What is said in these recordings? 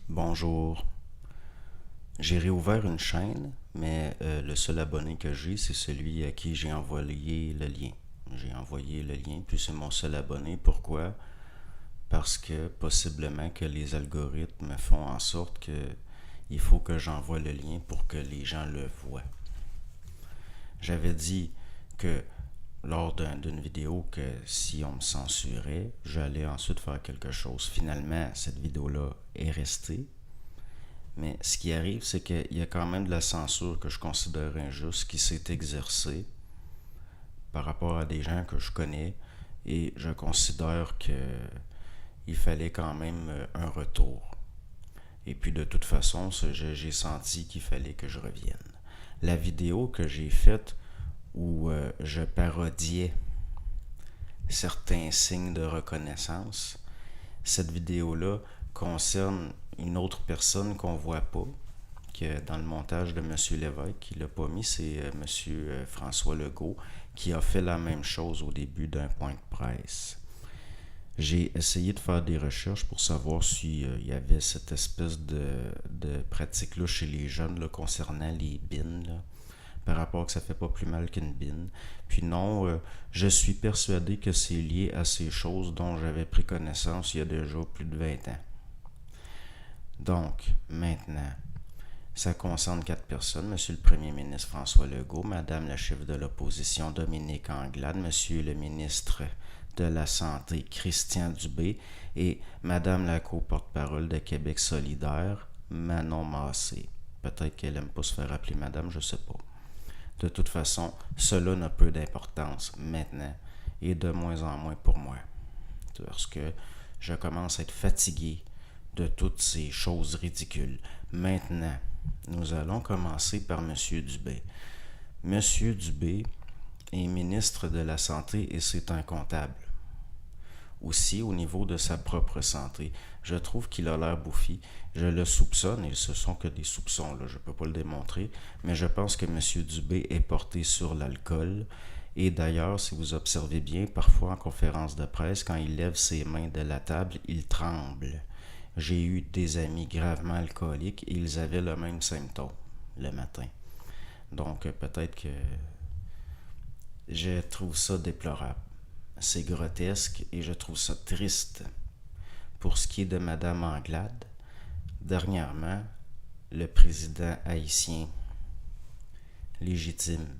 Bonjour. J'ai réouvert une chaîne, mais le seul abonné que j'ai, c'est celui à qui j'ai envoyé le lien. J'ai envoyé le lien, puis c'est mon seul abonné. Pourquoi? Parce que possiblement que les algorithmes font en sorte que il faut que j'envoie le lien pour que les gens le voient. J'avais dit que lors d'une vidéo que si on me censurait, j'allais ensuite faire quelque chose. Finalement, cette vidéo-là est restée. Mais ce qui arrive, c'est qu'il y a quand même de la censure que je considère injuste qui s'est exercée par rapport à des gens que je connais et je considère qu'il fallait quand même un retour. Et puis de toute façon, j'ai senti qu'il fallait que je revienne. La vidéo que j'ai faite où je parodiais certains signes de reconnaissance, cette vidéo-là concerne une autre personne qu'on voit pas, que dans le montage de M. Lévesque, qui l'a pas mis, c'est M. François Legault, qui a fait la même chose au début d'un point de presse. J'ai essayé de faire des recherches pour savoir s'il y avait cette espèce de pratique-là chez les jeunes là, concernant les bines, là, par rapport que ça fait pas plus mal qu'une bine. Puis non, je suis persuadé que c'est lié à ces choses dont j'avais pris connaissance il y a déjà plus de 20 ans. Donc, maintenant, ça concerne 4 personnes. Monsieur le Premier ministre François Legault, Madame la chef de l'opposition Dominique Anglade, Monsieur le ministre de la Santé Christian Dubé et Madame la co-porte-parole de Québec solidaire, Manon Massé. Peut-être qu'elle aime pas se faire appeler Madame, je sais pas. De toute façon, cela n'a peu d'importance maintenant et de moins en moins pour moi. Parce que je commence à être fatigué de toutes ces choses ridicules. Maintenant, nous allons commencer par M. Dubé. M. Dubé est ministre de la Santé et c'est un comptable. Aussi, au niveau de sa propre santé, je trouve qu'il a l'air bouffi. Je le soupçonne, et ce sont que des soupçons, là, je ne peux pas le démontrer, mais je pense que M. Dubé est porté sur l'alcool. Et d'ailleurs, si vous observez bien, parfois en conférence de presse, quand il lève ses mains de la table, il tremble. J'ai eu des amis gravement alcooliques et ils avaient le même symptôme le matin. Donc peut-être que je trouve ça déplorable. C'est grotesque et je trouve ça triste. Pour ce qui est de Madame Anglade, dernièrement, le président haïtien légitime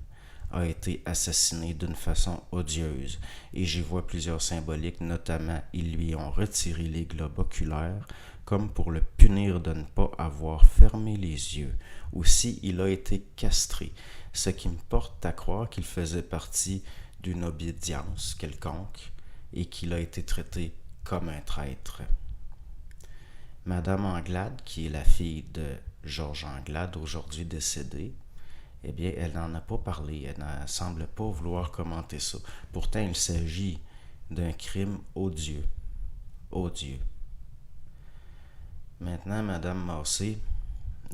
a été assassiné d'une façon odieuse et j'y vois plusieurs symboliques, notamment ils lui ont retiré les globes oculaires comme pour le punir de ne pas avoir fermé les yeux. Aussi, il a été castré, ce qui me porte à croire qu'il faisait partie d'une obédience quelconque et qu'il a été traité comme un traître. Madame Anglade, qui est la fille de Georges Anglade, aujourd'hui décédé, eh bien, elle n'en a pas parlé, elle ne semble pas vouloir commenter ça. Pourtant, il s'agit d'un crime odieux. Odieux. Maintenant, Madame Massé,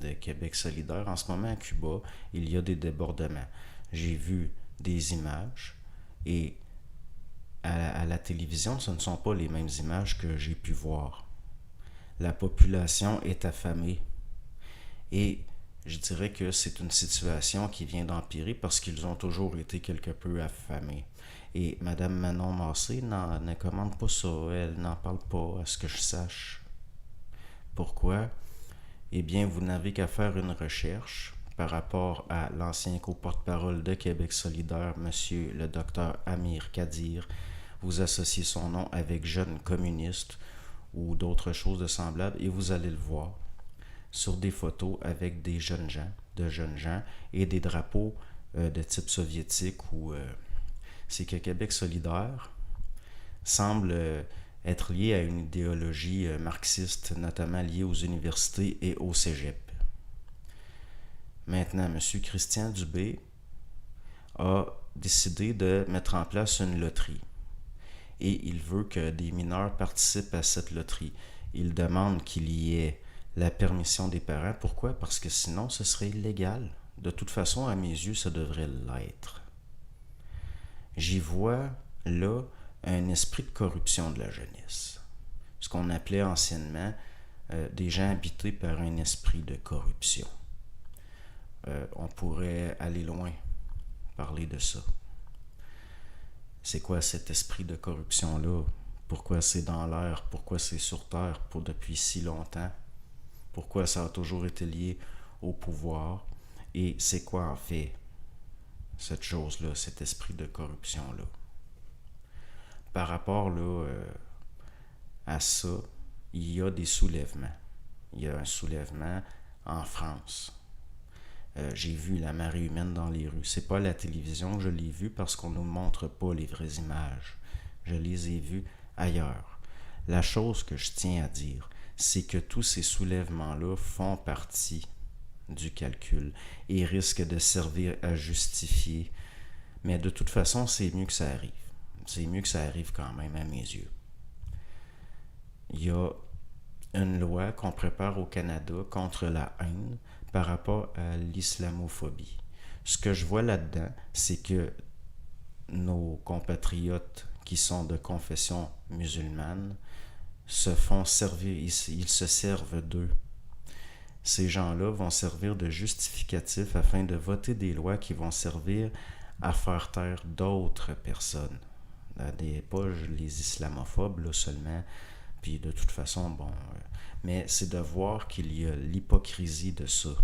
de Québec solidaire, en ce moment à Cuba, il y a des débordements. J'ai vu des images et à la télévision, ce ne sont pas les mêmes images que j'ai pu voir. La population est affamée et je dirais que c'est une situation qui vient d'empirer parce qu'ils ont toujours été quelque peu affamés. Et Mme Manon Massé ne commande pas ça, elle n'en parle pas, à ce que je sache. Pourquoi? Eh bien, vous n'avez qu'à faire une recherche par rapport à l'ancien co-porte-parole de Québec solidaire, M. le docteur Amir Kadir. Vous associez son nom avec Jeunes communistes ou d'autres choses de semblables et vous allez le voir sur des photos avec des jeunes gens, de jeunes gens et des drapeaux de type soviétique où c'est que Québec solidaire semble être lié à une idéologie marxiste, notamment liée aux universités et au cégep. Maintenant, M. Christian Dubé a décidé de mettre en place une loterie et il veut que des mineurs participent à cette loterie. Il demande qu'il y ait la permission des parents. Pourquoi? Parce que sinon, ce serait illégal. De toute façon, à mes yeux, ça devrait l'être. J'y vois là un esprit de corruption de la jeunesse. Ce qu'on appelait anciennement des gens habités par un esprit de corruption. On pourrait aller loin, parler de ça. C'est quoi cet esprit de corruption-là? Pourquoi c'est dans l'air? Pourquoi c'est sur Terre depuis si longtemps? Pourquoi ça a toujours été lié au pouvoir? Et c'est quoi en fait cette chose-là, cet esprit de corruption-là? Par rapport là, à ça, il y a des soulèvements. Il y a un soulèvement en France. J'ai vu la marée humaine dans les rues. C'est pas à la télévision que je l'ai vu parce qu'on ne nous montre pas les vraies images. Je les ai vues ailleurs. La chose que je tiens à dire, c'est que tous ces soulèvements-là font partie du calcul et risquent de servir à justifier. Mais de toute façon, c'est mieux que ça arrive. C'est mieux que ça arrive quand même à mes yeux. Il y a une loi qu'on prépare au Canada contre la haine par rapport à l'islamophobie. Ce que je vois là-dedans, c'est que nos compatriotes qui sont de confession musulmane se font servir, ils se servent d'eux. Ces gens-là vont servir de justificatif afin de voter des lois qui vont servir à faire taire d'autres personnes. Pas les islamophobes là, seulement, puis de toute façon, bon, mais c'est de voir qu'il y a l'hypocrisie de ça,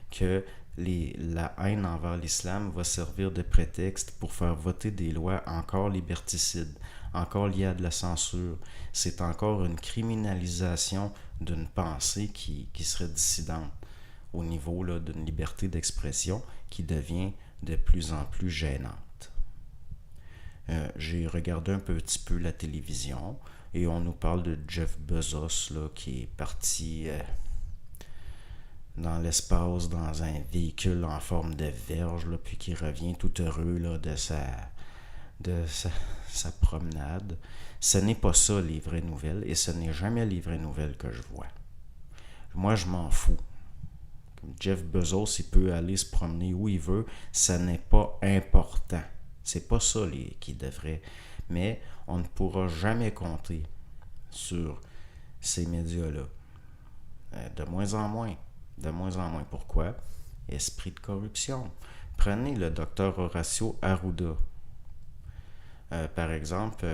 que la haine envers l'islam va servir de prétexte pour faire voter des lois encore liberticides, encore liées à de la censure. C'est encore une criminalisation d'une pensée qui serait dissidente au niveau là, d'une liberté d'expression qui devient de plus en plus gênante. J'ai regardé un petit peu la télévision et on nous parle de Jeff Bezos là, qui est parti dans l'espace dans un véhicule en forme de verge là, puis qui revient tout heureux là, de sa promenade. Ce n'est pas ça les vraies nouvelles et ce n'est jamais les vraies nouvelles que je vois. Moi je m'en fous. Jeff Bezos, il peut aller se promener où il veut, ça n'est pas important. C'est pas ça qui devrait. Mais on ne pourra jamais compter sur ces médias-là. De moins en moins. De moins en moins. Pourquoi? Esprit de corruption. Prenez le docteur Horacio Arruda. Par exemple,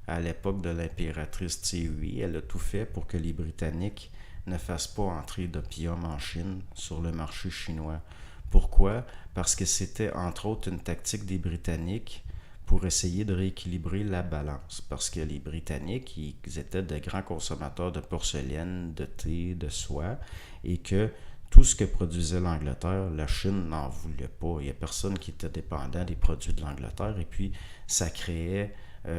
à l'époque de l'impératrice Thierry, elle a tout fait pour que les Britanniques ne fassent pas entrer d'opium en Chine sur le marché chinois. Pourquoi? Parce que c'était entre autres une tactique des Britanniques pour essayer de rééquilibrer la balance. Parce que les Britanniques, ils étaient de grands consommateurs de porcelaine, de thé, de soie, et que tout ce que produisait l'Angleterre, la Chine n'en voulait pas. Il n'y a personne qui était dépendant des produits de l'Angleterre, et puis ça créait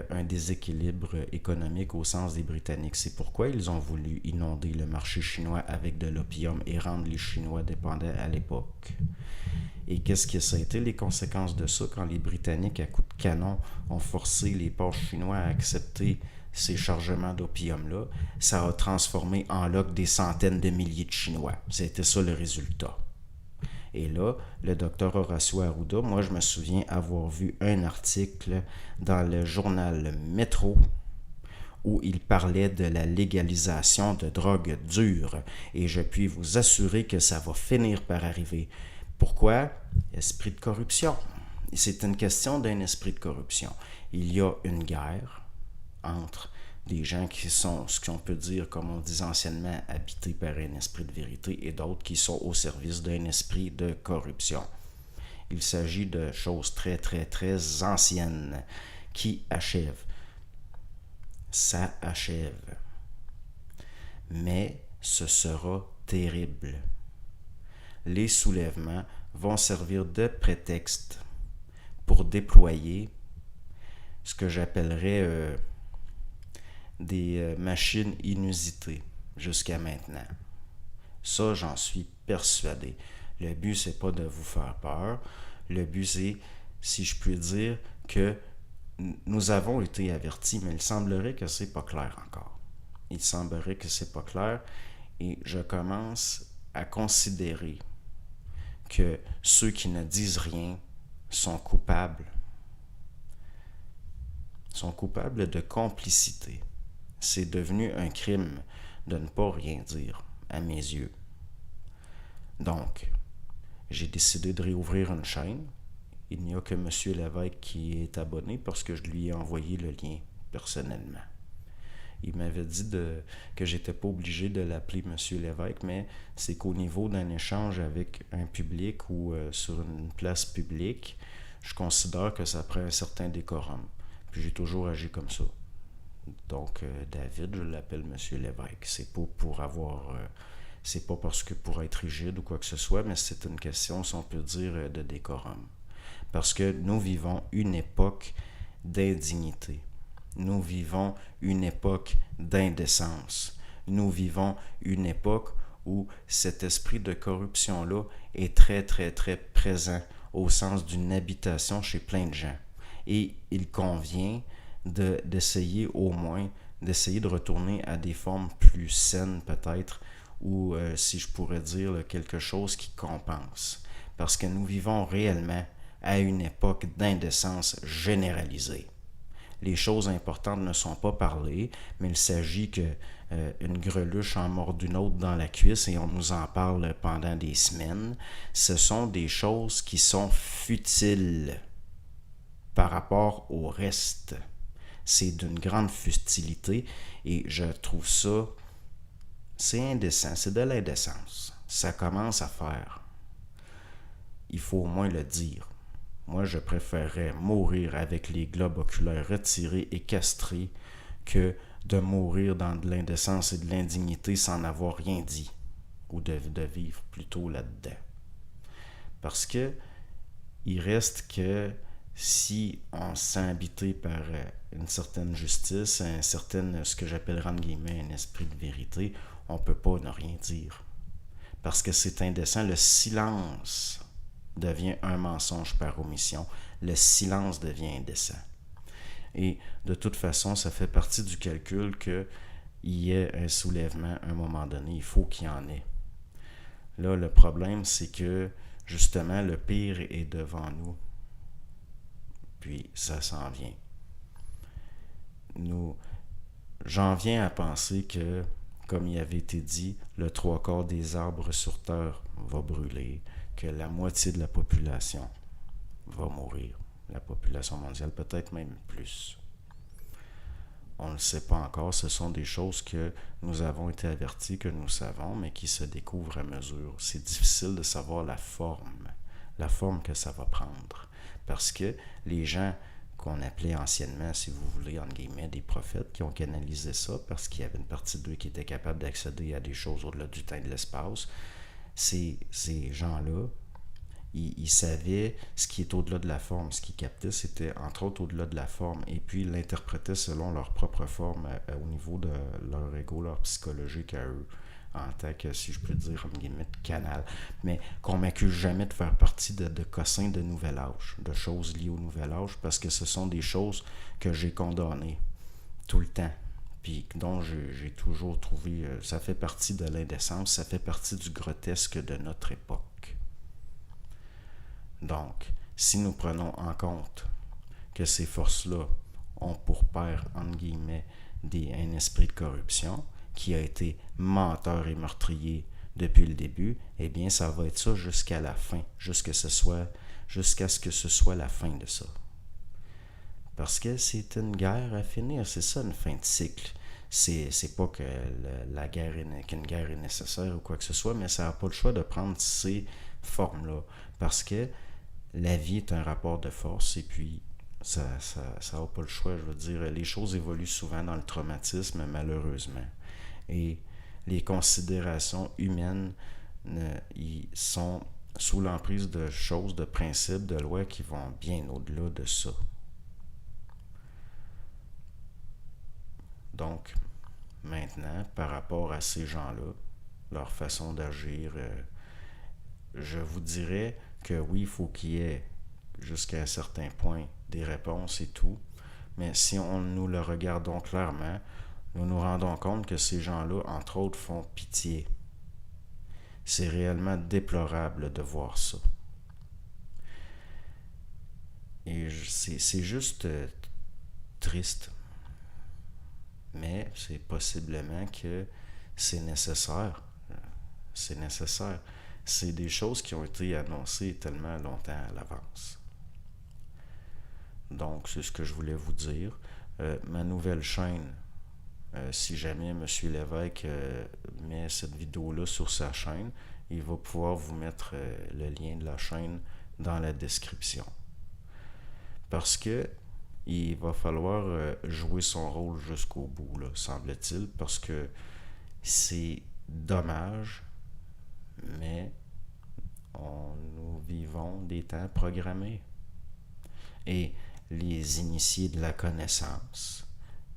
un déséquilibre économique au sens des Britanniques. C'est pourquoi ils ont voulu inonder le marché chinois avec de l'opium et rendre les Chinois dépendants à l'époque. Et qu'est-ce que ça a été les conséquences de ça quand les Britanniques, à coups de canon, ont forcé les ports chinois à accepter ces chargements d'opium-là? Ça a transformé en loc des centaines de milliers de Chinois. C'était ça le résultat. Et là, le docteur Horacio Arruda, moi je me souviens avoir vu un article dans le journal Métro où il parlait de la légalisation de drogues dures. Et je puis vous assurer que ça va finir par arriver. Pourquoi? Esprit de corruption. C'est une question d'un esprit de corruption. Il y a une guerre entre des gens qui sont, ce qu'on peut dire, comme on disait anciennement, habités par un esprit de vérité et d'autres qui sont au service d'un esprit de corruption. Il s'agit de choses très, très, très anciennes qui achèvent. Ça achève. Mais ce sera terrible. Les soulèvements vont servir de prétexte pour déployer ce que j'appellerais des machines inusitées jusqu'à maintenant. Ça, j'en suis persuadé. Le but, c'est pas de vous faire peur. Le but, c'est, si je puis dire, que nous avons été avertis, mais il semblerait que c'est pas clair encore. Il semblerait que c'est pas clair et je commence à considérer que ceux qui ne disent rien sont coupables. Sont coupables de complicité. C'est devenu un crime de ne pas rien dire, à mes yeux. Donc, j'ai décidé de réouvrir une chaîne. Il n'y a que M. Lévesque qui est abonné parce que je lui ai envoyé le lien personnellement. Il m'avait dit que j'étais pas obligé de l'appeler M. Lévesque, mais c'est qu'au niveau d'un échange avec un public ou sur une place publique, je considère que ça prend un certain décorum. Puis j'ai toujours agi comme ça. Donc, David, je l'appelle M. Lévesque. C'est pas pour avoir... c'est pas parce que pour être rigide ou quoi que ce soit, mais c'est une question, si on peut dire, de décorum. Parce que nous vivons une époque d'indignité. Nous vivons une époque d'indécence. Nous vivons une époque où cet esprit de corruption-là est très, très, très présent au sens d'une habitation chez plein de gens. Et il convient d'essayer au moins, d'essayer de retourner à des formes plus saines peut-être, ou si je pourrais dire quelque chose qui compense. Parce que nous vivons réellement à une époque d'indécence généralisée. Les choses importantes ne sont pas parlées, mais il s'agit qu'une greluche en morde une autre dans la cuisse et on nous en parle pendant des semaines. Ce sont des choses qui sont futiles par rapport au reste. C'est d'une grande futilité et je trouve ça, c'est indécent, c'est de l'indécence. Ça commence à faire. Il faut au moins le dire. Moi, je préférerais mourir avec les globes oculaires retirés et castrés que de mourir dans de l'indécence et de l'indignité sans n'avoir rien dit, ou de vivre plutôt là-dedans. Parce que il reste que si on se sent habité par une certaine justice, ce que j'appellerais en guillemets un esprit de vérité, on ne peut pas ne rien dire. Parce que c'est indécent, le silence devient un mensonge par omission. Le silence devient indécent. Et de toute façon, ça fait partie du calcul qu'il y ait un soulèvement à un moment donné. Il faut qu'il y en ait. Là, le problème, c'est que justement, le pire est devant nous. Puis, ça s'en vient. J'en viens à penser que, comme il avait été dit, le 3/4 des arbres sur Terre va brûler, que la moitié de la population va mourir. La population mondiale, peut-être même plus. On ne le sait pas encore. Ce sont des choses que nous avons été avertis, que nous savons, mais qui se découvrent à mesure. C'est difficile de savoir la forme que ça va prendre. Parce que les gens qu'on appelait anciennement, si vous voulez, entre guillemets, des prophètes, qui ont canalisé ça, parce qu'il y avait une partie d'eux qui était capable d'accéder à des choses au-delà du temps et de l'espace, ces gens-là, ils savaient ce qui est au-delà de la forme. Ce qu'ils captaient, c'était entre autres au-delà de la forme. Et puis, ils l'interprétaient selon leur propre forme, au niveau de leur ego, leur psychologique à eux, en tant que, si je peux dire, entre guillemets, de canal. Mais qu'on m'accuse jamais de faire partie de cossins de nouvel âge, de choses liées au nouvel âge, parce que ce sont des choses que j'ai condamnées tout le temps. Puis dont j'ai toujours trouvé, ça fait partie de l'indécence, ça fait partie du grotesque de notre époque. Donc, si nous prenons en compte que ces forces-là ont pour père, entre guillemets, un esprit de corruption qui a été menteur et meurtrier depuis le début, eh bien, ça va être ça jusqu'à la fin, jusqu'à ce que ce soit la fin de ça. Parce que c'est une guerre à finir, c'est ça une fin de cycle. C'est pas que qu'une guerre est nécessaire ou quoi que ce soit, mais ça n'a pas le choix de prendre ces formes-là. Parce que la vie est un rapport de force et puis ça n'a pas le choix. Je veux dire, les choses évoluent souvent dans le traumatisme, malheureusement. Et les considérations humaines, ils sont sous l'emprise de choses, de principes, de lois qui vont bien au-delà de ça. Donc, maintenant, par rapport à ces gens-là, leur façon d'agir, je vous dirais que oui, il faut qu'il y ait jusqu'à un certain point des réponses et tout, mais si nous le regardons clairement, nous nous rendons compte que ces gens-là, entre autres, font pitié. C'est réellement déplorable de voir ça. Et c'est juste triste. Mais c'est possiblement que c'est nécessaire. C'est nécessaire. C'est des choses qui ont été annoncées tellement longtemps à l'avance. Donc, c'est ce que je voulais vous dire. Ma nouvelle chaîne, si jamais M. Lévesque met cette vidéo-là sur sa chaîne, il va pouvoir vous mettre le lien de la chaîne dans la description. Parce que il va falloir jouer son rôle jusqu'au bout, là, semble-t-il, parce que c'est dommage, mais nous vivons des temps programmés. Et les initiés de la connaissance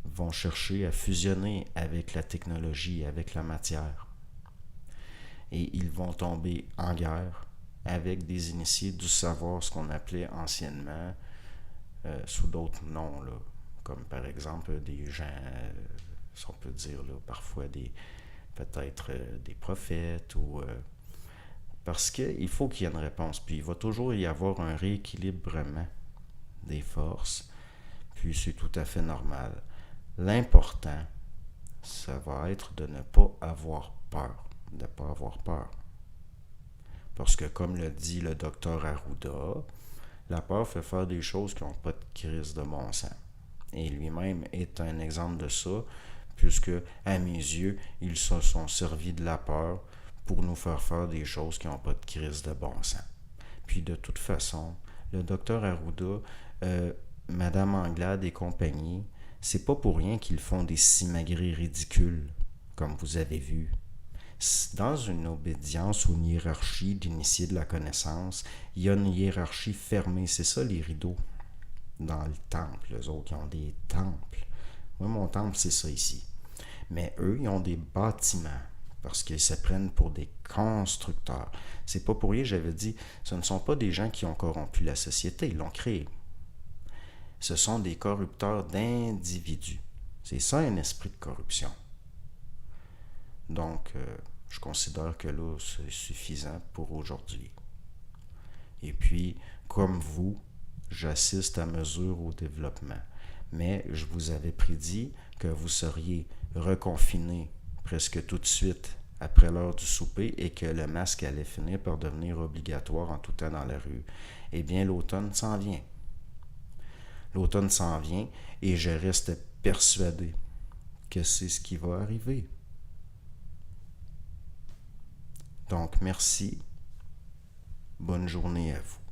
vont chercher à fusionner avec la technologie, avec la matière. Et ils vont tomber en guerre avec des initiés du savoir, ce qu'on appelait anciennement, sous d'autres noms, là, comme par exemple des gens, si on peut dire là, parfois peut-être des prophètes, ou parce qu'il faut qu'il y ait une réponse. Puis il va toujours y avoir un rééquilibrement des forces, puis c'est tout à fait normal. L'important, ça va être de ne pas avoir peur, de ne pas avoir peur. Parce que comme le dit le docteur Arruda, la peur fait faire des choses qui n'ont pas de crise de bon sens. Et lui-même est un exemple de ça, puisque, à mes yeux, ils se sont servis de la peur pour nous faire des choses qui n'ont pas de crise de bon sens. Puis de toute façon, le docteur Arruda, Madame Anglade et compagnie, c'est pas pour rien qu'ils font des simagrées ridicules, comme vous avez vu. Dans une obédience ou une hiérarchie d'initiés de la connaissance, il y a une hiérarchie fermée. C'est ça les rideaux dans le temple. Les autres, ils ont des temples. Moi, mon temple, c'est ça ici. Mais eux, ils ont des bâtiments parce qu'ils se prennent pour des constructeurs. C'est pas pour rien, j'avais dit, ce ne sont pas des gens qui ont corrompu la société, ils l'ont créée. Ce sont des corrupteurs d'individus. C'est ça un esprit de corruption. Donc, je considère que là, c'est suffisant pour aujourd'hui. Et puis, comme vous, j'assiste à mesure au développement. Mais je vous avais prédit que vous seriez reconfinés presque tout de suite après l'heure du souper et que le masque allait finir par devenir obligatoire en tout temps dans la rue. Eh bien, l'automne s'en vient. L'automne s'en vient et je reste persuadé que c'est ce qui va arriver. Donc, merci. Bonne journée à vous.